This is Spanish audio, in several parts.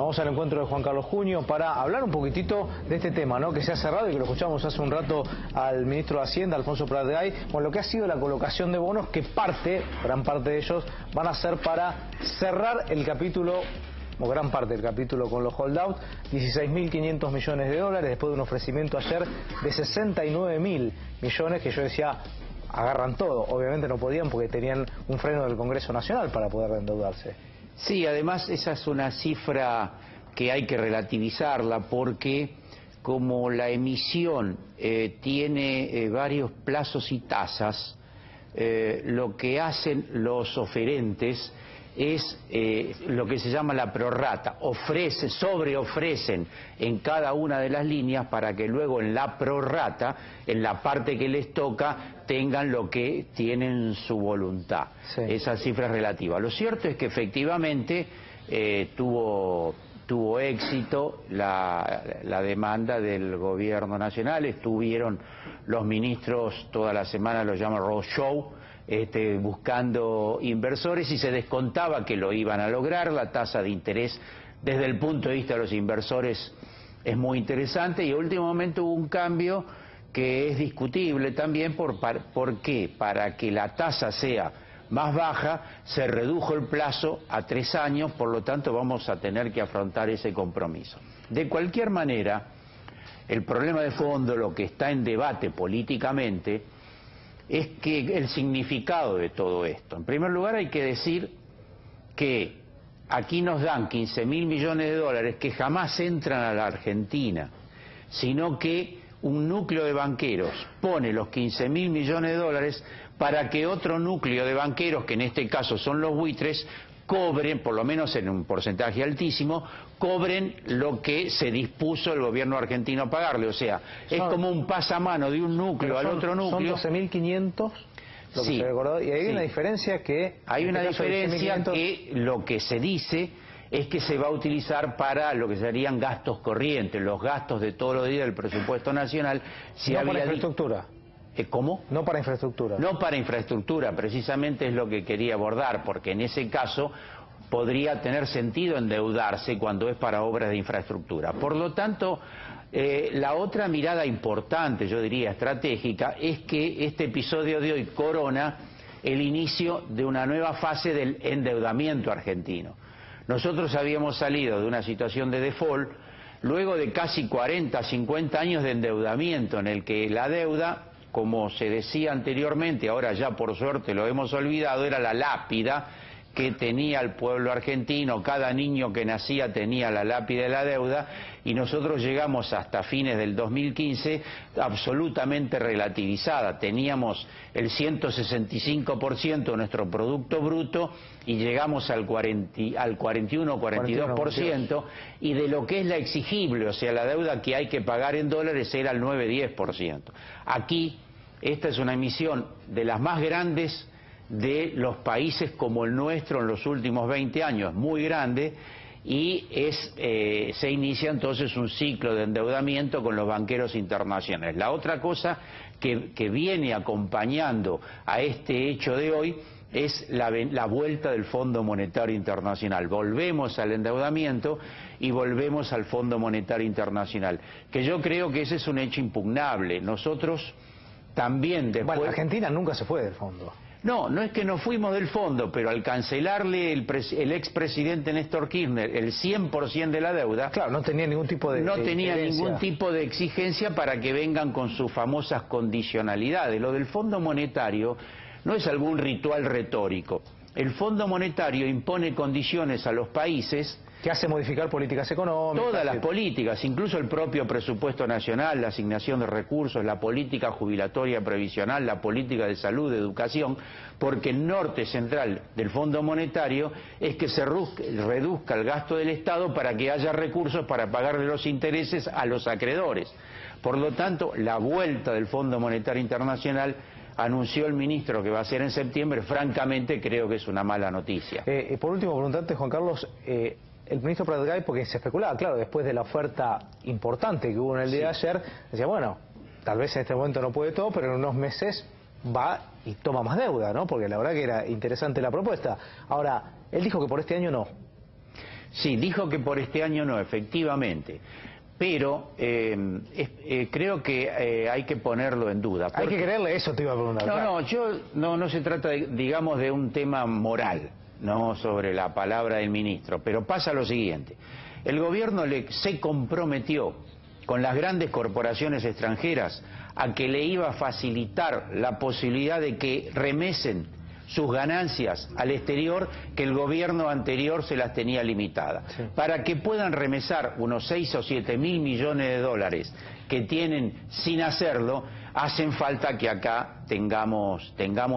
Vamos al encuentro de Juan Carlos Junio para hablar un poquitito de este tema, ¿no?, que se ha cerrado y que lo escuchamos hace un rato al ministro de Hacienda, Alfonso Pratgay, con lo que ha sido la colocación de bonos que gran parte de ellos, van a ser para cerrar el capítulo, o gran parte del capítulo con los holdout, 16.500 millones de dólares, después de un ofrecimiento ayer de 69.000 millones, que yo decía, agarran todo. Obviamente no podían porque tenían un freno del Congreso Nacional para poder endeudarse. Sí, además esa es una cifra que hay que relativizarla porque como la emisión tiene varios plazos y tasas, lo que hacen los oferentes es lo que se llama la prorrata, sobreofrecen en cada una de las líneas para que luego en la prorrata, en la parte que les toca, tengan lo que tienen su voluntad. Sí. Esa cifra es relativa. Lo cierto es que efectivamente tuvo éxito la demanda del gobierno nacional. Estuvieron los ministros toda la semana, lo llaman roadshow, buscando inversores, y se descontaba que lo iban a lograr. La tasa de interés desde el punto de vista de los inversores es muy interesante, y a último momento hubo un cambio que es discutible también. ¿Por qué? Para que la tasa sea más baja, se redujo el plazo a 3 años, por lo tanto vamos a tener que afrontar ese compromiso. De cualquier manera, el problema de fondo, lo que está en debate políticamente, es que el significado de todo esto. En primer lugar, hay que decir que aquí nos dan 15.000 millones de dólares que jamás entran a la Argentina, sino que un núcleo de banqueros pone los 15.000 millones de dólares para que otro núcleo de banqueros, que en este caso son los buitres, cobren, por lo menos en un porcentaje altísimo, cobren lo que se dispuso el gobierno argentino a pagarle. O sea, es como un pasamano de un núcleo al otro núcleo. Son 12.500, lo que se recordó, y hay una diferencia que... Hay una diferencia que lo que se dice es que se va a utilizar para lo que serían gastos corrientes, los gastos de todos los días del presupuesto nacional. Si no para infraestructura. ¿Cómo? No para infraestructura. No para infraestructura, precisamente es lo que quería abordar, porque en ese caso podría tener sentido endeudarse cuando es para obras de infraestructura. Por lo tanto, la otra mirada importante, yo diría estratégica, es que este episodio de hoy corona el inicio de una nueva fase del endeudamiento argentino. Nosotros habíamos salido de una situación de default luego de casi 40, 50 años de endeudamiento, en el que la deuda, como se decía anteriormente, ahora ya por suerte lo hemos olvidado, era la lápida que tenía el pueblo argentino. Cada niño que nacía tenía la lápida de la deuda, y nosotros llegamos hasta fines del 2015 absolutamente relativizada. Teníamos el 165% de nuestro Producto Bruto y llegamos al 41-42%, y de lo que es la exigible, o sea, la deuda que hay que pagar en dólares, era el 9-10%. Aquí, esta es una emisión de las más grandes de los países como el nuestro en los últimos 20 años, muy grande, y se inicia entonces un ciclo de endeudamiento con los banqueros internacionales. La otra cosa que viene acompañando a este hecho de hoy es la vuelta del Fondo Monetario Internacional. Volvemos al endeudamiento y volvemos al Fondo Monetario Internacional, que yo creo que ese es un hecho impugnable. Nosotros también después... Bueno, Argentina nunca se fue del fondo. No, no es que nos fuimos del fondo, pero al cancelarle el expresidente Néstor Kirchner el 100% de la deuda... Claro, no tenía ningún tipo de... No tenía ningún tipo de exigencia para que vengan con sus famosas condicionalidades. Lo del Fondo Monetario no es algún ritual retórico. El Fondo Monetario impone condiciones a los países... que hace modificar políticas económicas. Todas las políticas, incluso el propio presupuesto nacional, la asignación de recursos, la política jubilatoria previsional, la política de salud, de educación, porque el norte central del Fondo Monetario es que se reduzca el gasto del Estado para que haya recursos para pagarle los intereses a los acreedores. Por lo tanto, la vuelta del Fondo Monetario Internacional, anunció el ministro que va a ser en septiembre, francamente creo que es una mala noticia. Por último, preguntarte, Juan Carlos, el ministro Pratgay, porque se especulaba, claro, después de la oferta importante que hubo en el día de ayer, decía, bueno, tal vez en este momento no puede todo, pero en unos meses va y toma más deuda, ¿no? Porque la verdad que era interesante la propuesta. Ahora, él dijo que por este año no. Sí, dijo que por este año no, efectivamente. Pero creo que hay que ponerlo en duda. Hay que creerle, eso te iba a preguntar. No se trata, digamos, de un tema moral, no sobre la palabra del ministro, pero pasa lo siguiente. El gobierno se comprometió con las grandes corporaciones extranjeras a que le iba a facilitar la posibilidad de que remesen sus ganancias al exterior, que el gobierno anterior se las tenía limitadas, sí, para que puedan remesar unos 6 o 7 mil millones de dólares que tienen sin hacerlo. Hacen falta que acá tengamos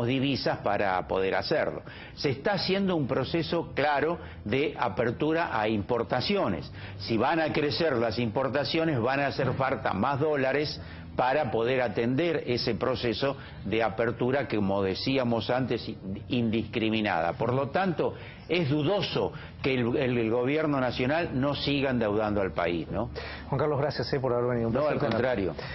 divisas para poder hacerlo. Se está haciendo un proceso claro de apertura a importaciones. Si van a crecer las importaciones, van a hacer falta más dólares para poder atender ese proceso de apertura que, como decíamos antes, indiscriminada. Por lo tanto, es dudoso que el gobierno nacional no siga endeudando al país, ¿no? Juan Carlos, gracias por haber venido. No, al contrario.